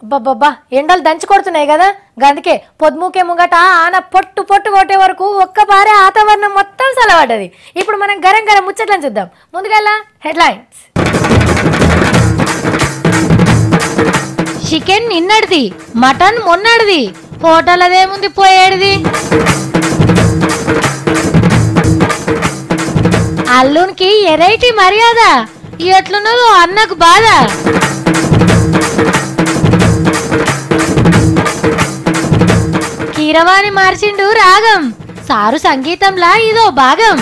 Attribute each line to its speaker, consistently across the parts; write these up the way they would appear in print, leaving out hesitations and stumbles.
Speaker 1: అబ్బబ్బబ్బా ఎండలు దంచి కొడుతున్నాయి కదా, గందుకే పొద్దుమూకే ముంగట ఆన పొట్టు పొట్టు కొట్టే వరకు ఒక్కపారే వాతావరణం మొత్తం చల్లబడ్డది. ఇప్పుడు మనం గరం గరం ముచ్చట్లను చూద్దాం. ముందుగా హెడ్లైన్స్. చికెన్ నిన్నటిది, మటన్ మొన్నటిది, హోటల్ అదేముంది పోయేడిది. అల్లునికి ఎరైటీ మర్యాద, ఎట్లున్నదో అన్నకు బాధ. కీరవాణి మార్చిండు రాగం, సారు సంగీతంలా ఇదో భాగం.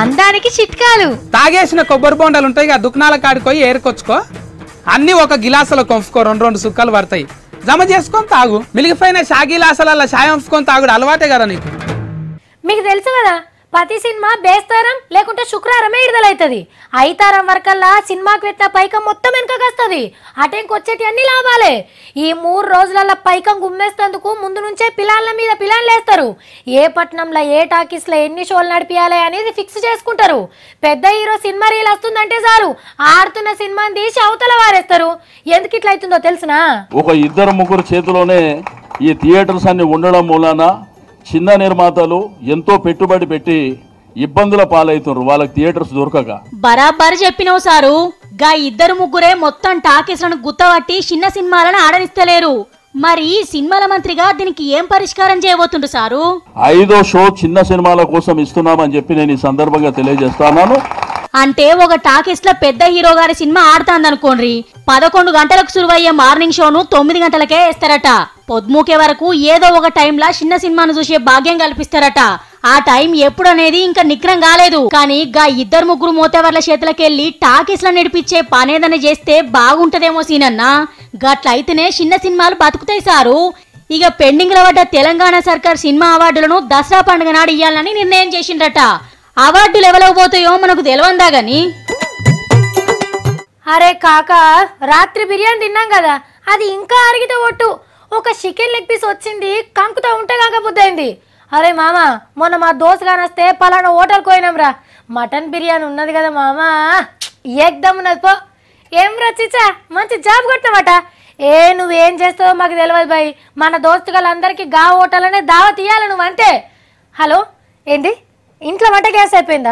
Speaker 1: అందానికి చిట్కాలు.
Speaker 2: తాగేసిన కొబ్బరి బొండాలు ఉంటాయి, దుకాణాల కాడికి పోయి ఏరుకొచ్చుకో, అన్ని ఒక గిలాసులో కొంపుకో, 2 సుక్కలు పడతాయి, జమ చేసుకొని తాగు. మిలిగిపోయిన షాగిలాసల షాయం ఉంచుకొని తాగుడు అలవాటే కదా నీకు.
Speaker 1: మీకు తెలుసు కదా, ప్రతి సినిమా బేస్తారం లేకుంటే శుక్రవారమే విడుదలవుతుంది. ఐతారం వరకల్లా సినిమాకి పెట్టిన పైకం మొత్తం వెనుకకొస్తుంది. అటెంకొచ్చేటి అన్ని లాభాలే. ఈ 3 రోజులలో పైకం గుమ్మేస్తేందుకు ముందు నుంచే పిలాన్ల మీద పిలాన్లు వేస్తారు. ఏ పట్టణంలో ఏ టాకీస్లో ఎన్ని షోలు నడిపియాలి అనేది ఫిక్స్ చేసుకుంటారు. పెద్ద హీరో సినిమా రీల్ వస్తుందంటే చాలు ఆడుతున్న సినిమాని తీసి అవతల వారేస్తారు. ఎందుకు ఇట్లా అవుతుందో తెలుసునా?
Speaker 3: ఒక 2-3 చేతిలోనే ఈ థియేటర్స్ అన్ని ఉండడం మూలాన చిన్న నిర్మాతలు ఎంతో పెట్టుబడి పెట్టి ఇబ్బందుల పాలవుతున్నారు, వాళ్ళకి థియేటర్స్ దొరకక.
Speaker 4: బరాబర్ చెప్పినావు సారు. గా 2-3 మొత్తం టాకీస్లను గుత్తబట్టి చిన్న సినిమాలను ఆడనిస్తలేరు. మరి సినిమాల మంత్రిగా దీనికి ఏం పరిష్కారం చేయబోతుండు సారు?
Speaker 3: 5వ షో చిన్న సినిమాల కోసం ఇస్తున్నామని చెప్పి నేను ఈ సందర్భంగా తెలియజేస్తున్నాను.
Speaker 4: అంటే ఒక టాకీస్ లో పెద్ద హీరో గారి సినిమా ఆడుతాందనుకోండి, 11 గంటలకు సురువయ్యే మార్నింగ్ షోను 9 గంటలకే వేస్తారట. పొద్దుమూకే వరకు ఏదో ఒక టైంలా చిన్న సినిమాను చూసే భాగ్యం కల్పిస్తారట. ఆ టైం ఎప్పుడు అనేది ఇంకా నిగ్రం కాలేదు. కానీ గా 2-3 మోతేవర్ల చేతులకెళ్లి టాకీస్ లో నడిపించే పనేదని చేస్తే బాగుంటదేమో సీనన్న. గట్లయితేనే చిన్న సినిమాలు బతుకుతాయి సారు. ఇక పెండింగ్ లో పడ్డ తెలంగాణ సర్కార్ సినిమా అవార్డులను దసరా పండుగ నాడు ఇయ్యాలని నిర్ణయం చేసిండ్రట. అవార్డులు ఎవరికి పోతాయో మనకు తెలియందా గాని.
Speaker 1: అరే కాక, రాత్రి బిర్యానీ తిన్నాం కదా, అది ఇంకా అరిగితే ఒట్టు. ఒక చికెన్ లెగ్ పీస్ వచ్చింది, కంకుతో ఉంటే కాకపోయింది. అరే మామ, మొన్న మా దోస్త్ గాని వస్తే పలానా హోటల్కి పోయినాం రా, మటన్ బిర్యానీ ఉన్నది కదా మామ, ఏకదమ్ ఉన్నది పో. ఏం రచిచా, మంచి జాబ్ కొట్టినమాట. నువ్వేం చేస్తావో మాకు తెలియదు బాయ్, మన దోస్తుగాళ్ళందరికీ గా హోటల్ అనే దావా తీయాలి నువ్వు అంతే. హలో, ఏంటి ఇంట్లో వంట గ్యాస్ అయిపోయిందా?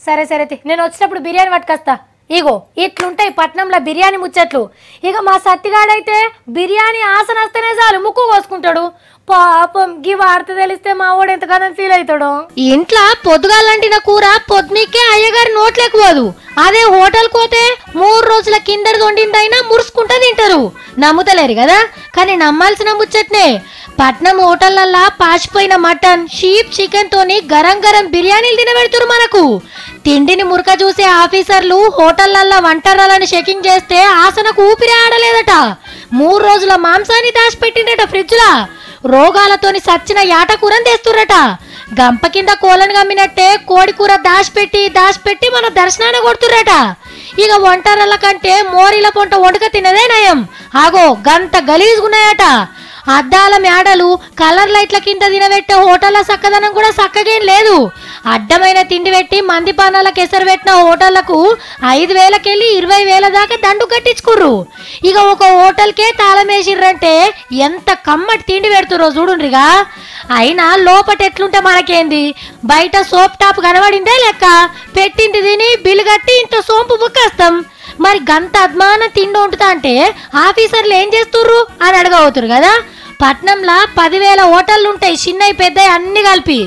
Speaker 1: సరే సరే, నేను వచ్చినప్పుడు బిర్యానీ పట్టుకొస్తా. ఇగో ఇట్లుంటాయి పట్నంలో బిర్యానీ ముచ్చట్లు. ఇక మా సత్తిగాడైతే బిర్యానీ ఆసన వస్తేనే చాలు ముక్కు కోసుకుంటాడు. పాపం గీ వార్త తెలిస్తే మా వాడు ఎంతగానో ఫీల్ అవుతాడు. ఇంట్లో పొద్దుగాలంటిన కూర పొద్దుమికే అయ్యగారి నోట్లేకి పోదు. అదే హోటల్ పోతే 3 రోజుల కిందది వండిందైనా మురుసుకుంటా తింటారు. నమ్ముతలేరు కదా, కానీ నమ్మాల్సిన ముచ్చట్నే. పట్నం హోటళ్లల్లా పాచిపోయిన మటన్, షీప్, చికెన్ తోని గరం గరం బిర్యానీలు తినబెడుతురు మనకు. తిండిని మురక చూసే ఆఫీసర్లు హోటళ్లల్లా వంటరాలను చెకింగ్ చేస్తే ఆసనకు ఊపిరి ఆడలేదట. 3 రోజుల మాంసాన్ని దాచిపెట్టిండట ఫ్రిడ్జ్లా. రోగాలతోని సచ్చిన యాటకూరని తెస్తురట. గంప కింద కోలను గమ్మినట్టే కోడి కూర దాచిపెట్టి మన దర్శనాన్ని కొడుతురట. ఇక వంటరాల కంటే మోరీల పొంట వండుక తినదే నయం. ఆగో గంత గలీజుగున్నాయట. అద్దాల మేడలు, కలర్ లైట్ల కింద తినబెట్టే హోటళ్ల చక్కదనం కూడా చక్కగేం లేదు. అడ్డమైన తిండి పెట్టి మంది పానాలకు ఎసరు పెట్టిన హోటళ్లకు 5,000కెళ్ళి 20,000 దాకా దండు కట్టించుకుర్రు. ఇక ఒక హోటల్కే తాళమేసిర్రంటే ఎంత కమ్మటి తిండి పెడుతురో చూడుండ్రిగా. అయినా లోపట ఎట్లుంటే మనకేంది, బయట సోప్ టాప్ కనబడిందే లెక్క. పెట్టింది తిని బిల్లు కట్టి ఇంత సోంపు బుక్కేస్తాం. మరి గంత అద్మానం తిండి వండుతా అంటే ఆఫీసర్లు ఏం చేస్తుర్రు అని అడగవుతురు కదా. పట్నంలో 10,000 హోటళ్లు ఉంటాయి, చిన్నవి పెద్దవి అన్ని కలిపి.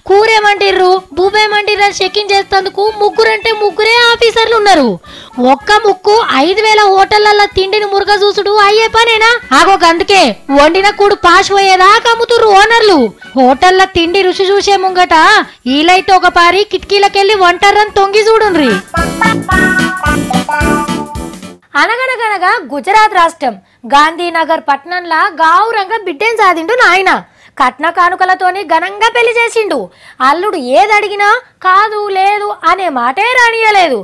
Speaker 1: కూరేమంటిర్రు, భూమేమంటిర్రు అని చెకింగ్ చేస్తేందుకు 3 అంటే 3 ఆఫీసర్లు ఉన్నారు. ఒక్క ముక్కు 5,000 హోటళ్లలో తిండిని మురుగ చూసుడు అయ్యే పనేనా? ఆగో అందుకే వండిన కూడు పాష్ పోయేదాకా అమ్ముతుర్రు ఓనర్లు. హోటళ్ల తిండి రుచి చూసే ముంగట ఈలైతే ఒక పారి కిటికీలకెళ్ళి వంటర్రని తొంగి చూడుండ్రి. అనగనగనగా గుజరాత్ రాష్ట్రం గాంధీనగర్ పట్టణంలో గౌరంగా బిడ్డేం సాధిండు నాయన. కట్న కానుకలతోని ఘనంగా పెళ్లి చేసిండు. అల్లుడు ఏదడిగినా కాదు లేదు అనే మాటే రానియలేదు.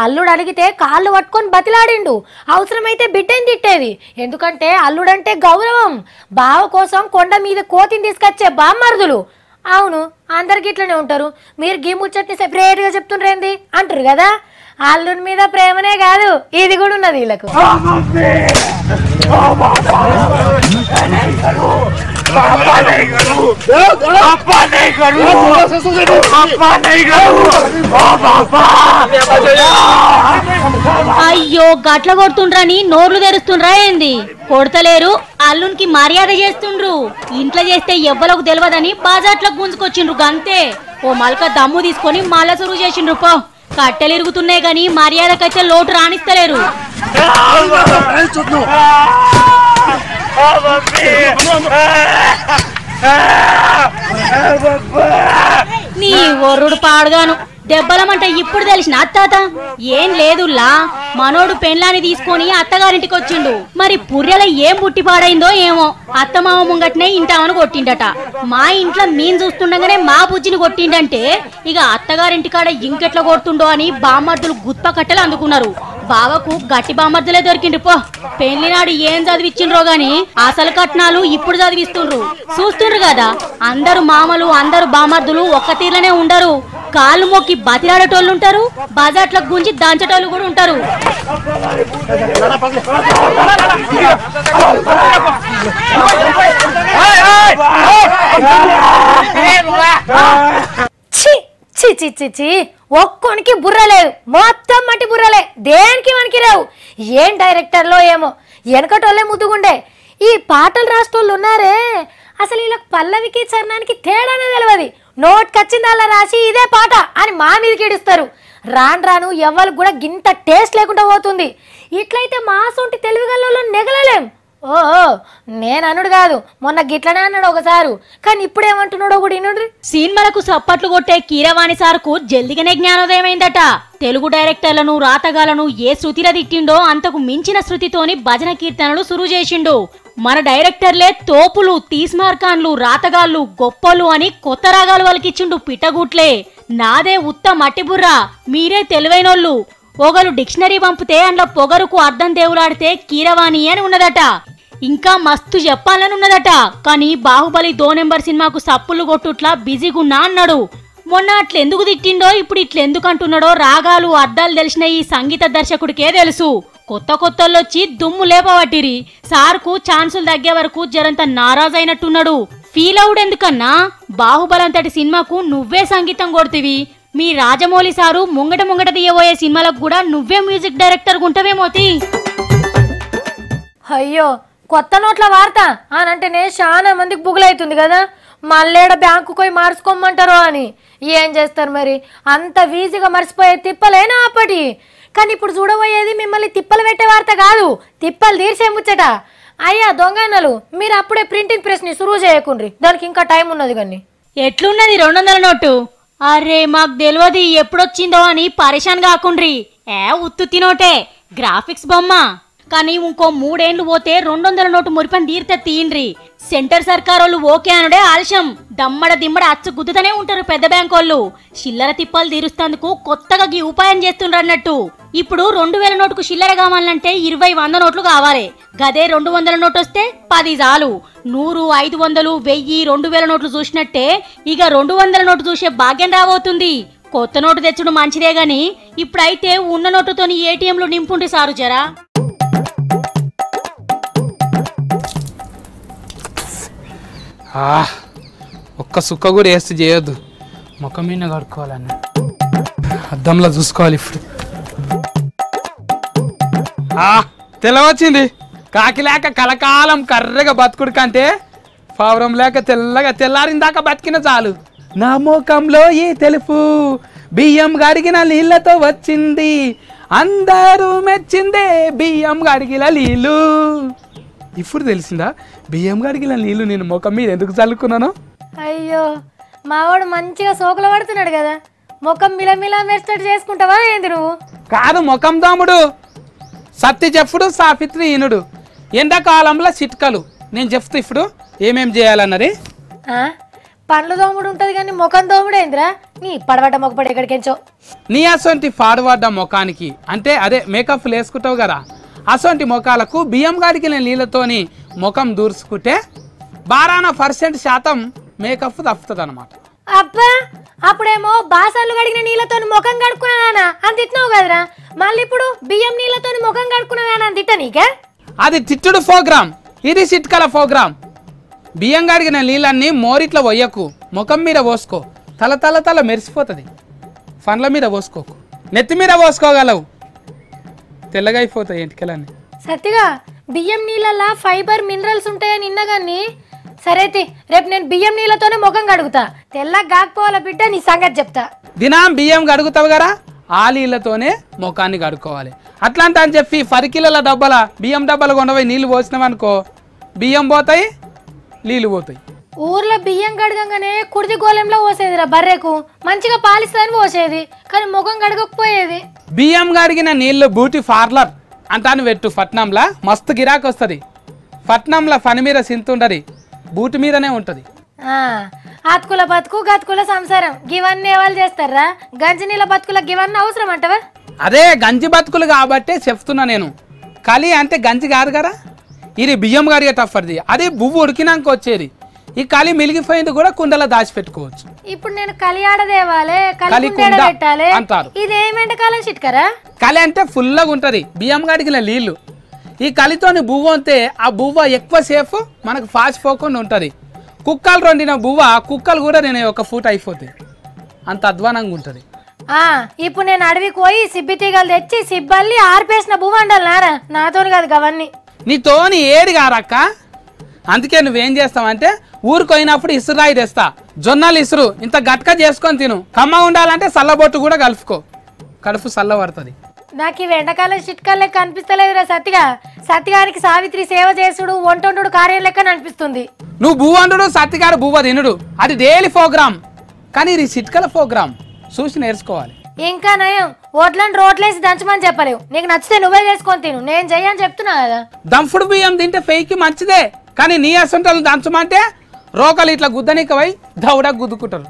Speaker 1: అల్లుడు అడిగితే కాళ్ళు పట్టుకొని బతిలాడిండు. అవసరమైతే బిడ్డని తిట్టేది. ఎందుకంటే అల్లుడంటే గౌరవం. బావ కోసం కొండ మీద కోతిని తీసుకొచ్చే బామ్మర్దులు. అవును అందరికి ఇట్లనే ఉంటారు. మీరు గీ ముచ్చట్ని సెపరేట్గా చెప్తుండ్రేంది అంటారు కదా. అల్లుని మీద ప్రేమనే కాదు ఇది కూడా ఉన్నది వీళ్ళకు.
Speaker 4: అయ్యో గట్ల కొడుతుండ్రని నోర్లు తెరుస్తుండ్రా ఏంది? కొడతలేరు, అల్లునికి మర్యాద చేస్తుండ్రు. ఇంట్లో చేస్తే ఎవ్వలకు తెలియదని బాజాట్లకు గుంజుకొచ్చిండ్రు గంతే. ఓ మల్క దమ్ము తీసుకొని మళ్ళా సురువు చేసిండ్రు. పో కట్టెలు ఇరుగుతున్నాయి గాని మర్యాదకైతే లోటు రాణిస్తలేరు. నీ ఒర్రుడు పాడుగాను దెబ్బలమంట ఇప్పుడు తెలిసిన అత్తాత ఏం లేదులా. మనోడు పెండ్లాని తీసుకొని అత్తగారింటికి వచ్చిండు. మరి పుర్రెల ఏం పుట్టి పాడైందో ఏమో. అత్తమామ ముంగట్నే ఇంటామని కొట్టిండట. మా ఇంట్లో మీన్ చూస్తుండగానే మా బుజ్జిని కొట్టిండంటే ఇక అత్తగారింటికాడ ఇంకెట్లా కొడుతుండో అని బామ్మర్దులు గుత్ప కట్టెలు అందుకున్నారు. బావకు గట్టి బామ్మర్దులే దొరికిండ్రు. పో పెళ్లినాడు ఏం చదివిచ్చిండ్రో గాని అసలు కట్నాలు ఇప్పుడు చదివిస్తుండ్రు. చూస్తుండ్రు కదా అందరు మామలు అందరు బామ్మర్దులు ఒక్క తీర్లనే ఉండరు. కాళ్ళు మొక్కి బతిలాడేటోళ్ళు ఉంటారు, బజాట్లకు గుంజి దాంచేటోళ్ళు కూడా ఉంటారు.
Speaker 1: ఒక్కొనికి బుర్ర లేదు, మొత్తం మట్టి బుర్రలే, దేనికి మనకి రావు. ఏం డైరెక్టర్లో ఏమో వెనకటోళ్ళే ముద్దుగుండే. ఈ పాటలు రాసేటోళ్ళు ఉన్నారే అసలు వీళ్ళకి పల్లవికి చరణానికి తేడానే తెలియదు. నోట్కొచ్చింది అలా రాసి ఇదే పాట అని మా మీదకి ఇడుస్తారు. రాను రాను ఎవరికి కూడా గింత టేస్ట్ లేకుండా పోతుంది. ఇట్లయితే మా సొంటి తెలివిగల్లో నెగలలేం. ఓ నేను అనుడు కాదు, మొన్న గిట్లనే అన్నాడు ఒకసారి, కానీ ఇప్పుడు ఏమంటున్నాడో కూడా ఇనుడ్రి.
Speaker 4: సినిమాలకు సప్పట్లు కొట్టే కీరవాణి సార్కు జల్దిగానే జ్ఞానోదయమైందట. తెలుగు డైరెక్టర్లను రాతగాలను ఏ శృతిలో తిట్టిండో అంతకు మించిన శృతితోని భజన కీర్తనలు సురువు చేసిండు. మన డైరెక్టర్లే తోపులు, తీస్మార్కాన్లు, రాతగాళ్ళు, గొప్పలు అని కొత్త రాగాలు వాళ్ళకిచ్చిండు పిట్టగుట్లే. నాదే ఉత్త మట్టిబుర్రా, మీరే తెలివైనోళ్ళు. ఒకరు డిక్షనరీ పంపితే అందులో పొగరుకు అర్థం దేవులాడితే కీరవాణి అని ఉన్నదట. ఇంకా మస్తు చెప్పాలని ఉన్నదట. కానీ బాహుబలి 2 నెంబర్ సినిమాకు సప్పులు కొట్టుట్లా బిజీగున్నా అన్నాడు. మొన్న అట్లెందుకు తిట్టిండో ఇప్పుడు ఇట్లెందుకు అంటున్నాడో రాగాలు అర్థాలు తెలిసిన ఈ సంగీత దర్శకుడికే తెలుసు. కొత్త కొత్తలొచ్చి దుమ్ము లేపబట్టిరి. సార్కు ఛాన్సులు తగ్గే వరకు జరంత నారాజైనట్టున్నాడు. ఫీల్ అవుడెందుకన్నా? బాహుబలంతటి సినిమాకు నువ్వే సంగీతం కొడుతివి. మీ రాజమౌళి సారు ముంగట తీయబోయే సినిమాలకు కూడా నువ్వే మ్యూజిక్ డైరెక్టర్ గుంటవేమోతి.
Speaker 1: అయ్యో కొత్త నోట్ల వార్త అనంటేనే చాలా మందికి బుగులైతుంది కదా. మళ్ళేడ బ్యాంకు పోయి మార్చుకోమంటారో అని. ఏం చేస్తారు మరి, అంత ఈజీగా మర్చిపోయే తిప్పలేనా అప్పటి. కానీ ఇప్పుడు చూడబోయేది మిమ్మల్ని తిప్పలు పెట్టే వార్త కాదు, తిప్పలు తీర్చే ముచ్చట. అయ్యా దొంగన్నలు, మీరు అప్పుడే ప్రింటింగ్ ప్రెస్ ని సురువు చేయకుండ్రి, దానికి ఇంకా టైం ఉన్నది. కానీ
Speaker 4: ఎట్లున్నది 200 నోటు? అరే మాకు తెలియదు ఎప్పుడొచ్చిందో అని పరేషాన్ కాకుండ్రి. ఉత్తుత్తి నోటే, గ్రాఫిక్స్ బొమ్మ. కానీ ఇంకో 3 ఏళ్లు పోతే 200 నోటు మురిపని తీరితే తీయండ్రి. సెంటర్ సర్కారోళ్ళు ఓకే అనుడే ఆలస్యం. దమ్మడ దిమ్మడ అచ్చు గుద్దుతూనే ఉంటారు పెద్ద బ్యాంకోళ్ళు. చిల్లర తిప్పలు తీరుస్తందుకు కొత్తగా గీ ఉపాయం చేస్తుండ్రు అన్నట్టు. ఇప్పుడు 2000 నోటుకు చిల్లర కావాలంటే 20-100 నోట్లు కావాలి. గదే 200 నోటు వస్తే 10 చాలు. 100, 500, 1000, 2000 నోట్లు చూసినట్టే ఇక 200 నోటు చూసే భాగ్యం రాబోతుంది. కొత్త నోటు తెచ్చుడు మంచిదే గాని ఇప్పుడైతే ఉన్న నోటుతోని ఏటీఎంలు నింపుండి సారు జరా.
Speaker 2: ఒక్క సుక్క కూడా వేస్ట్ చేయొద్దు, ముఖం మీద కడుక్కోవాలన్న, అద్దంలో చూసుకోవాలి. ఇప్పుడు తెల్లవచ్చింది. కాకి లేక కలకాలం కర్రగా బతుకుడు కంటే పావురం లేక తెల్లగా తెల్లారిందాకా బతికిన చాలు. నా ముఖంలో ఈ తెలుపు బియ్యం గడిగిన నీళ్ళతో వచ్చింది, అందరూ మెచ్చిందే బియ్యం గడిగిన నీళ్ళు. ఇప్పుడు తెలిసిందా బియ్యం గడిగిన నీళ్ళు నేను ముఖం మీద ఎందుకు చల్లుకున్నాను?
Speaker 1: అయ్యో మావాడు మంచిగా సోకులు పడుతున్నాడు కదా, ముఖం మిలమిలా మెరిచేటట్టు చేసుకుంటావా ఏంది నువ్వు?
Speaker 2: కాదు ముఖం దాముడు, సత్తి చెప్పుడు సాఫిత్రి ఈనుడు. ఎండాకాలంలో చిట్కలు నేను చెప్తా ఇప్పుడు ఏమేం చేయాలన్నది.
Speaker 1: పండ్లు దోముడు ఉంటది కానీ ముఖం దోముడు ఏందిరా? నీ పడబడ్డ మొక్కపడి ఎక్కడికెంచో.
Speaker 2: నీ అసొంటి పాడుపడ్డ ముఖానికి అంటే అదే మేకప్ వేసుకుంటావు కదా, అసొంటి ముఖాలకు బియ్యం గడిగిన నీళ్ళతోని ముఖం దూర్చుకుంటే 12% మేకప్ తప్పుతుంది అనమాట.
Speaker 1: అబ్బా అప్పుడేమో బాసాలు కడిగిన నీళ్ళతో ముఖం కడుక్కున్నానా అని తిట్టినావు కదరా, మళ్ళీ ఇప్పుడు బియ్యం నీళ్ళతో ముఖం కడుక్కున్నానా అని తిట్ట నీకే?
Speaker 2: అది తిట్టుడు ప్రోగ్రామ్, ఇది చిట్కల ప్రోగ్రామ్. బియ్యం కడిగిన నీళ్ళన్నీ మోరిట్లో పోయకు, ముఖం మీద పోసుకో, తల తల తల మెరిసిపోతుంది. పండ్ల మీద పోసుకోకు, నెత్తి మీద పోసుకోగలవు, తెల్లగా అయిపోతాయి ఎంటికలన్నీ.
Speaker 1: సత్తిగా బియ్యం నీళ్ళల్లో ఫైబర్ మినరల్స్ ఉంటాయని నిన్నగాని సరేతి రేపు నేను బియ్యం నీళ్ళతోనే ముఖం కడుగుతా, తెల్లగా కాకపోవాల బిడ్డ, నీ సంగతి చెప్తా.
Speaker 2: దినం బియ్యం కడుగుతావు కదా, ఆ నీళ్ళతోనే ముఖాన్ని కడుక్కోవాలి. అట్లాంటి అని చెప్పి 10 కిలోల డబ్బాల బియ్యం డబ్బాలు కొండపోయి నీళ్ళు పోసినామనుకో, బియ్యం పోతాయి, నీళ్ళు పోతాయి.
Speaker 1: ఊర్లో బియ్యం కడగంగానే కుడిది గోళంలో పోసేదిరా బర్రెకు, మంచిగా పాలిస్తుందని పోసేది, కానీ ముఖం కడగకపోయేది.
Speaker 2: బియ్యం కడిగిన నీళ్ళు బ్యూటీ పార్లర్ అంటాను పెట్టు, పట్నంలో మస్తు గిరాకు వస్తుంది. పట్నంలో పని మీద సింతుండది, బూటి మీదనే ఉంటుంది.
Speaker 1: ఆత్కుల బతుకు గతుకుల సంసారం గివన్నీ ఎవరు చేస్తారా? గంజి నీళ్ళ బతుకుల గివన్నీ అవసరం అంటవా?
Speaker 2: అదే గంజి బతుకులు కాబట్టే చెప్తున్నా నేను. కలి అంటే గంజి కాదు కదా, ఇది బియ్యం కడిగేటప్పటిది, అది బువ్వు ఉడికినాక వచ్చేది. ఈ కలి మిలిగిపోయింది కూడా కుండలో దాచిపెట్టుకోవచ్చు.
Speaker 1: ఇప్పుడు నేను కలియాడ దేవాలే,
Speaker 2: కలికుండ
Speaker 1: పెట్టాలి
Speaker 2: అంటారు.
Speaker 1: ఇదేమెంటకాలం చిట్కరా?
Speaker 2: కలి అంటే ఫుల్గా ఉంటుంది బియ్యం కడిగిన నీళ్లు. ఈ కలితోని బువ్వ ఉంటే ఆ బువ్వ ఎక్కువసేపు మనకు ఫాసిపోకుండా ఉంటుంది. కుక్కలు వండిన బువ్వ కుక్కలు కూడా నేను 1 ఫూట్ అయిపోతాయి, అంత అధ్వానంగా ఉంటుంది.
Speaker 1: ఇప్పుడు నేను అడవికి పోయి సిబ్బి తీగలు తెచ్చి సిబ్బల్లి ఆర్పేసిన బువ్వ వండాలన్నారా? నాతోని కాదు అవన్నీ.
Speaker 2: నీతోని ఏది కారక్క. అందుకే నువ్వేం చేస్తావంటే ఊరికి పోయినప్పుడు ఇసురాయి తెస్తా, జొన్నలు ఇసురు ఇంత గట్క చేసుకొని తిను. కమ్మ ఉండాలంటే సల్లబొట్టు కూడా కలుపుకో, కడుపు చల్ల పడుతుంది.
Speaker 1: నాకు ఈ ఎండాకాలం చిట్కాలు లెక్క అనిపిస్తలేదురా సత్తిగా. సత్తిగారికి సావిత్రి సేవ చేసుడు వంటొండు కార్యం లెక్క అనిపిస్తుంది.
Speaker 2: నువ్వు బువ్వ వండుడు, సత్తిగారు బువ్వ తినుడు, అది డైలీ ప్రోగ్రామ్. కానీ ఇది చిట్కల ప్రోగ్రామ్, చూసి నేర్చుకోవాలి.
Speaker 1: ఇంకా నయం ఓట్లను రోట్లేసి దంచమని చెప్పలేవు. నీకు నచ్చితే నువ్వే చేసుకొని తిను, నేను చెయ్యని చెప్తున్నా కదా.
Speaker 2: దంపుడు బియ్యం తింటే ఫెయికి మంచిదే, కానీ నీ అసంటలు దంచమంటే రోకలు ఇట్లా గుద్దనికవై దౌడా గుద్దుకుంటారు.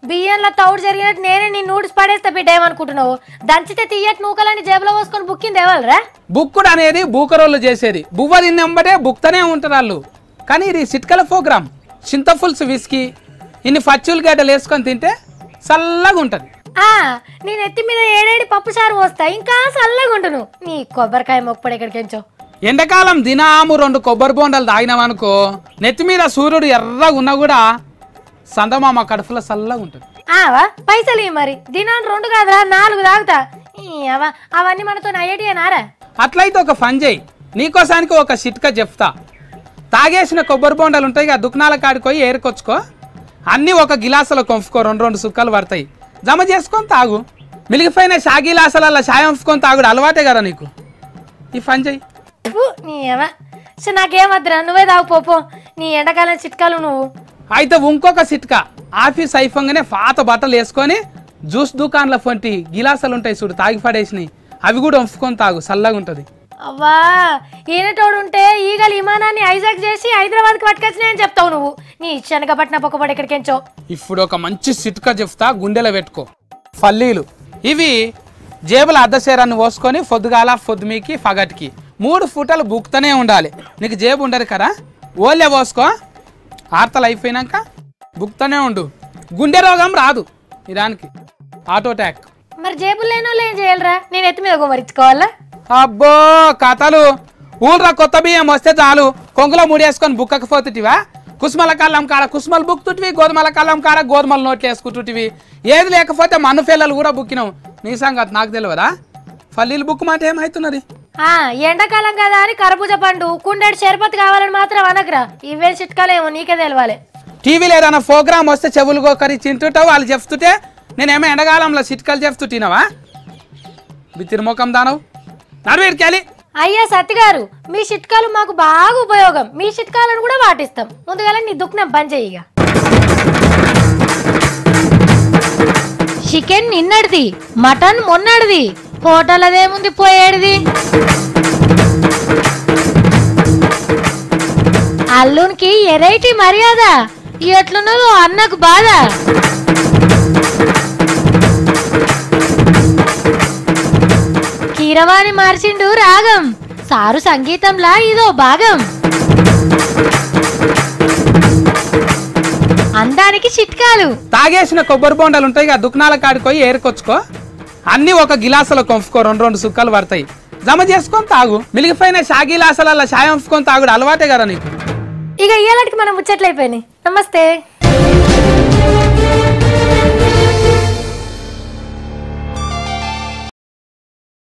Speaker 1: బియ్యంలో తౌడు జరిగినట్టు నేనే నీ నూడిసి పడేస్తా బిడ్డ, ఏమనుకుంటున్నావు? దంచితే తీయట్ నూకలని జేబులో పోసుకొని బుక్కింది ఎవరా?
Speaker 2: బుక్కుడు అనేది బూకరోళ్ళు చేసేది, బువ్వ తిన్నెంబడే బుక్తనే ఉంటారు వాళ్ళు. కానీ ఇది చిట్కల ప్రోగ్రామ్. చింతపులుసు విసికి ఇన్ని పచ్చులు గడ్డలు వేసుకొని తింటే చల్లగా ఉంటుంది.
Speaker 1: నేను ఎత్తి మీద 7 పప్పు చారు పోస్తా, ఇంకా చల్లగా ఉంటును. నీ కొబ్బరికాయ మొక్కపడి ఎక్కడికెంచో.
Speaker 2: ఎండాకాలం దినాము 2 కొబ్బరి బొండాలు తాగినామనుకో, నెత్తి మీద సూర్యుడు ఎర్రగా ఉన్నా కూడా సందమామ కడుపులో చల్లగా ఉంటుంది.
Speaker 1: పైసలు మరి దినాన్ని 2 కాదురా 4 తాగుతా. అవన్నీ మనతో అయ్యేటినారా?
Speaker 2: అట్లయితే ఒక పని చేయి, నీకోసానికి ఒక చిట్కా చెప్తా. తాగేసిన కొబ్బరి బొండాలు ఉంటాయి కదా, దుకాణాల కాడికి పోయి ఏరుకొచ్చుకో, అన్నీ ఒక గిలాసులో కొంపుకో, 2 సుక్కలు పడతాయి, జమ చేసుకొని తాగు. మిలిగిపోయిన షాగిలాసల షాయం వంపుకొని తాగుడు అలవాటే కదా నీకు. ఈ పని చేయి.
Speaker 1: నాకేమద్దురా, నువ్వే తాగుపో. నీ ఎండాకాలం చిట్కాలు నువ్వు.
Speaker 2: అయితే ఇంకొక చిట్కా, ఆఫీస్ అయిపోగానే పాత బట్టలు వేసుకొని జ్యూస్ దుకాణంలో పొంటి గిలాసాలు ఉంటాయి చూడు, తాగి పడేసినాయి, అవి కూడా వంపుకొని తాగు, చల్లగా ఉంటుంది.
Speaker 1: అవ్వా ఈయనటోడు ఉంటే ఈగలు విమానాన్ని హైజాక్ చేసి హైదరాబాద్కి పట్టుకొచ్చినాయని చెప్తావు నువ్వు. నీ శనగ పట్టిన పొక్కబడి ఎక్కడికెంచో.
Speaker 2: ఇప్పుడు ఒక మంచి చిట్కా చెప్తా, గుండెలో పెట్టుకో. పల్లీలు ఇవి జేబుల అర్ధశేరాన్ని పోసుకొని పొద్దుగాల పొద్దుమీకి పగటికి 3 పూటలు బుక్తనే ఉండాలి. నీకు జేబు ఉండదు కదా, ఓలే పోసుకో, ఆర్తలు అయిపోయినాక బుక్తనే ఉండు. గుండె రోగం రాదు ఇరానికి, ఆటో అటాక్.
Speaker 1: మరి జేబులు లేనో ఏం చేయాలరా? నేను ఎత్తి మీద గుమరించుకోవాలా?
Speaker 2: అబ్బో కథలు. ఊళ్ళో కొత్త బియ్యం వస్తే చాలు, కొంగులో ముడేసుకొని బుక్కకపోతుంటివా? కుసుమల కళ్ళం కాడ కుసుమలు బుక్తుంటివి, గోధుమల కళ్ళం కాడ గోధుమలు నోట్లు వేసుకుంటుంటివి. ఏది లేకపోతే మన్ను పిల్లలు కూడా బుక్కినావు. నీ సంగతి నాకు తెలియదా? పల్లీలు బుక్ మాట ఏమవుతున్నది?
Speaker 1: ఎండాకాలం కదా అని కర్బూజ పండు కుండెడు షర్బత్ కావాలని మాత్రం అనకరా. ఇవే చిట్కాలేమో నీకే తెలవాలి.
Speaker 2: టీవీలో ఏదైనా ప్రోగ్రామ్ వస్తే చెవులు గోకరి తింటుంటావు, వాళ్ళు చెప్తుంటే నేనేమో ఎండాకాలంలో చిట్కాలు చెప్తుంటినావా? తిరుముఖం దానవు నడువేడికెళ్ళి.
Speaker 1: అయ్యా సత్తిగారు, మీ చిట్కాలు మాకు బాగా ఉపయోగం. మీ చిట్కాలను కూడా పాటిస్తాం. ముందుగా నీ దుఃఖం బంద్ చెయ్యిగా. చికెన్ నిన్నటిది, మటన్ మొన్నటిది, హోటల్ అదేముంది పోయేడిది. అల్లునికి ఎరైటీ మర్యాద, ఎట్లున్నదో అన్నకు బాధ. కీరవాణి మార్చిండు రాగం, సారు సంగీతంలా ఇదో భాగం. తగ్గడానికి చిట్కాలు.
Speaker 2: తాగేసిన కొబ్బరి బొండాలు ఉంటాయి కదా, దుకాణాల కాడికి పోయి ఏరుకొచ్చుకో. అన్ని ఒక గిలాసులో కొంపుకో, 2 సుక్కలు పడతాయి. జమ చేసుకొని తాగు. మిలిగిపోయిన గిలాసులలో చాయ్ వంపుకొని తాగుడు అలవాటే కదా నీకు.
Speaker 1: ఇక ఇయ్యాలకి మనం ముచ్చట్లయిపోయినాయి. నమస్తే.